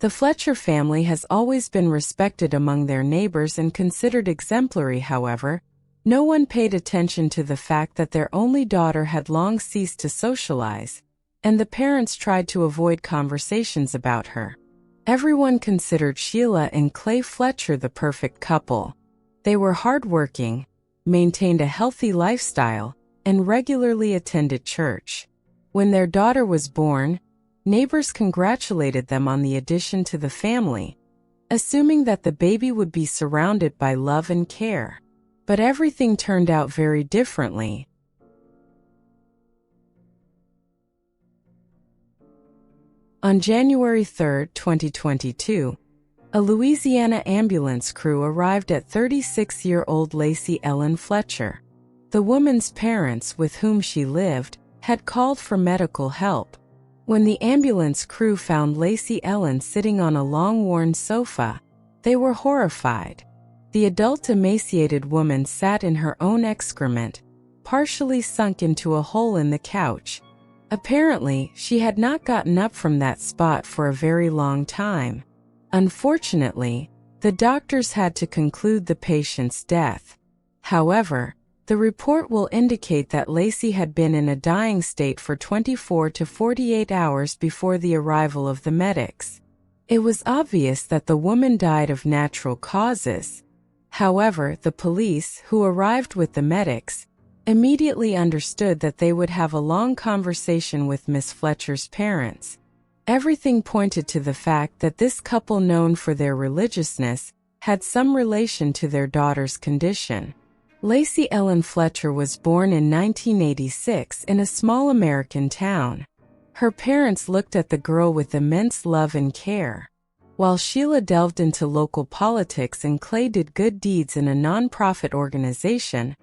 The Fletcher family has always been respected among their neighbors and considered exemplary. However, no one paid attention to the fact that their only daughter had long ceased to socialize, and the parents tried to avoid conversations about her. Everyone considered Sheila and Clay Fletcher the perfect couple. They were hardworking, maintained a healthy lifestyle, and regularly attended church. When their daughter was born, neighbors congratulated them on the addition to the family, assuming that the baby would be surrounded by love and care. But everything turned out very differently. On January 3, 2022, a Louisiana ambulance crew arrived at 36-year-old Lacey Ellen Fletcher. The woman's parents, with whom she lived, had called for medical help. When the ambulance crew found Lacey Ellen sitting on a long-worn sofa, they were horrified. The adult emaciated woman sat in her own excrement, partially sunk into a hole in the couch. Apparently, she had not gotten up from that spot for a very long time. Unfortunately, the doctors had to conclude the patient's death. However, the report will indicate that Lacey had been in a dying state for 24 to 48 hours before the arrival of the medics. It was obvious that the woman died of natural causes. However, the police, who arrived with the medics, immediately understood that they would have a long conversation with Miss Fletcher's parents. Everything pointed to the fact that this couple, known for their religiousness, had some relation to their daughter's condition. Lacey Ellen Fletcher was born in 1986 in a small American town. Her parents looked at the girl with immense love and care. While Sheila delved into local politics and Clay did good deeds in a non-profit organization,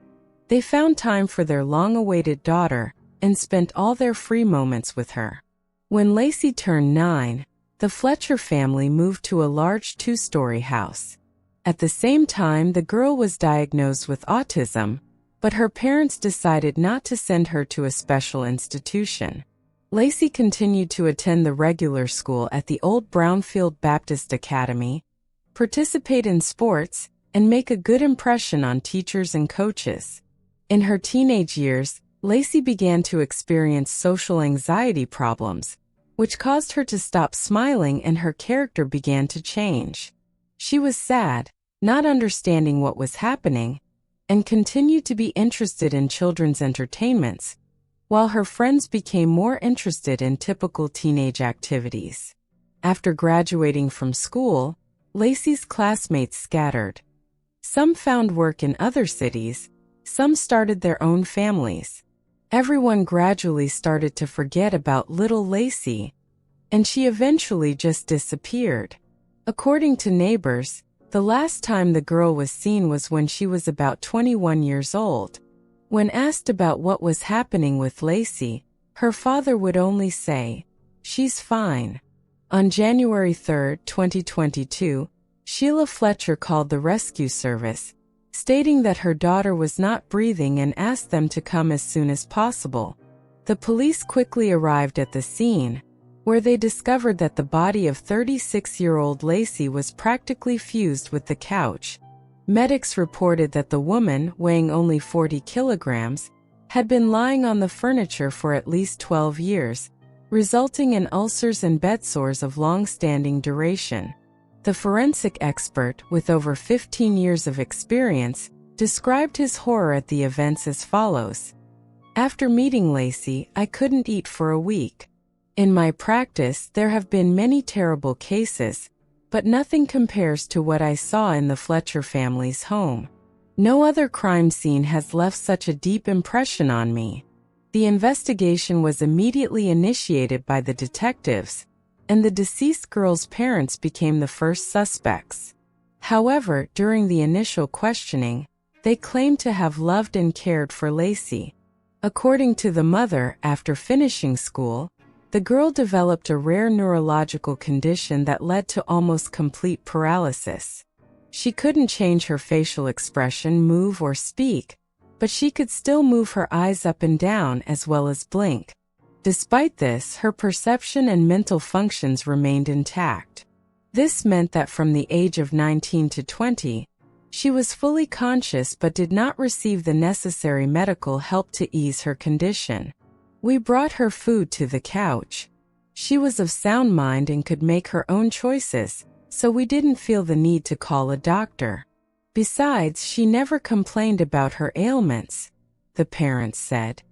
they found time for their long-awaited daughter and spent all their free moments with her. When Lacey turned 9, the Fletcher family moved to a large 2-story house. At the same time, the girl was diagnosed with autism, but her parents decided not to send her to a special institution. Lacey continued to attend the regular school at the old Brownfield Baptist Academy, participate in sports, and make a good impression on teachers and coaches. In her teenage years, Lacey began to experience social anxiety problems, which caused her to stop smiling, and her character began to change. She was sad, not understanding what was happening, and continued to be interested in children's entertainments, while her friends became more interested in typical teenage activities. After graduating from school, Lacey's classmates scattered. Some found work in other cities, some started their own families. Everyone gradually started to forget about little Lacey, and she eventually just disappeared. According to neighbors, the last time the girl was seen was when she was about 21 years old. When asked about what was happening with Lacey, her father would only say, "She's fine." On January 3, 2022, Sheila Fletcher called the rescue service, stating that her daughter was not breathing and asked them to come as soon as possible. The police quickly arrived at the scene, where they discovered that the body of 36-year-old Lacey was practically fused with the couch. Medics reported that the woman, weighing only 40 kilograms, had been lying on the furniture for at least 12 years, resulting in ulcers and bed sores of long-standing duration. The forensic expert, with over 15 years of experience, described his horror at the events as follows. "After meeting Lacey, I couldn't eat for a week. In my practice, there have been many terrible cases, but nothing compares to what I saw in the Fletcher family's home. No other crime scene has left such a deep impression on me." The investigation was immediately initiated by the detectives, and the deceased girl's parents became the first suspects. However, during the initial questioning, they claimed to have loved and cared for Lacey. According to the mother, after finishing school, the girl developed a rare neurological condition that led to almost complete paralysis. She couldn't change her facial expression, move, or speak, but she could still move her eyes up and down as well as blink. Despite this, her perception and mental functions remained intact. This meant that from the age of 19 to 20, she was fully conscious but did not receive the necessary medical help to ease her condition. We brought her food to the couch. She was of sound mind and could make her own choices, so we didn't feel the need to call a doctor. Besides, she never complained about her ailments, the parents said.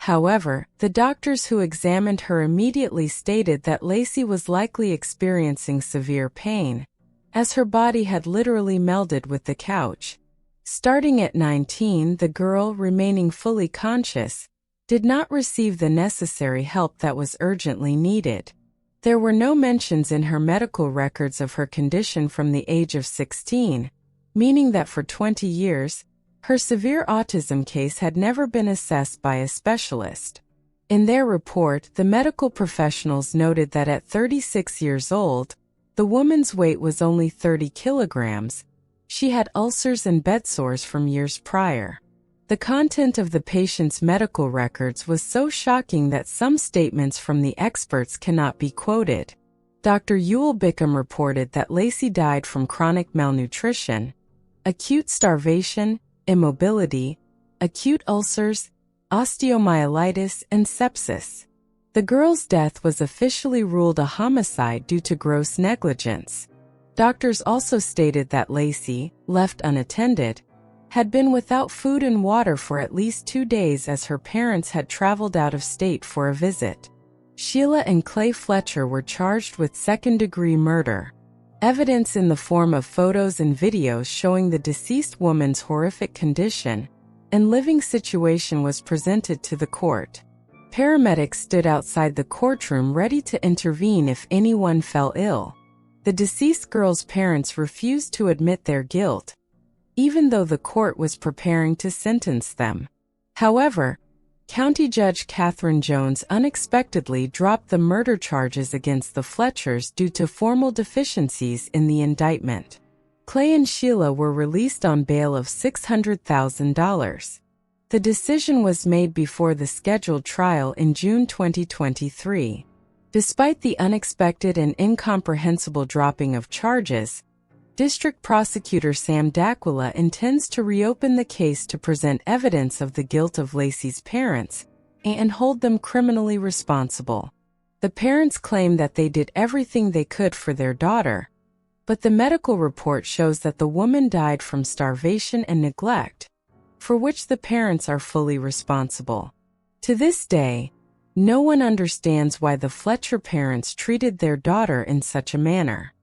However, the doctors who examined her immediately stated that Lacey was likely experiencing severe pain, as her body had literally melded with the couch. Starting at 19, the girl, remaining fully conscious, did not receive the necessary help that was urgently needed. There were no mentions in her medical records of her condition from the age of 16, meaning that for 20 years, her severe autism case had never been assessed by a specialist. In their report, the medical professionals noted that at 36 years old, the woman's weight was only 30 kilograms. She had ulcers and bedsores from years prior. The content of the patient's medical records was so shocking that some statements from the experts cannot be quoted. Dr. Ewell Bickham reported that Lacey died from chronic malnutrition, acute starvation, immobility, acute ulcers, osteomyelitis, and sepsis. The girl's death was officially ruled a homicide due to gross negligence. Doctors also stated that Lacey, left unattended, had been without food and water for at least 2 days as her parents had traveled out of state for a visit. Sheila and Clay Fletcher were charged with second-degree murder. Evidence in the form of photos and videos showing the deceased woman's horrific condition and living situation was presented to the court. Paramedics stood outside the courtroom ready to intervene if anyone fell ill. The deceased girl's parents refused to admit their guilt, even though the court was preparing to sentence them. However, County Judge Catherine Jones unexpectedly dropped the murder charges against the Fletchers due to formal deficiencies in the indictment. Clay and Sheila were released on bail of $600,000. The decision was made before the scheduled trial in June 2023. Despite the unexpected and incomprehensible dropping of charges, District Prosecutor Sam D'Aquila intends to reopen the case to present evidence of the guilt of Lacey's parents and hold them criminally responsible. The parents claim that they did everything they could for their daughter, but the medical report shows that the woman died from starvation and neglect, for which the parents are fully responsible. To this day, no one understands why the Fletcher parents treated their daughter in such a manner.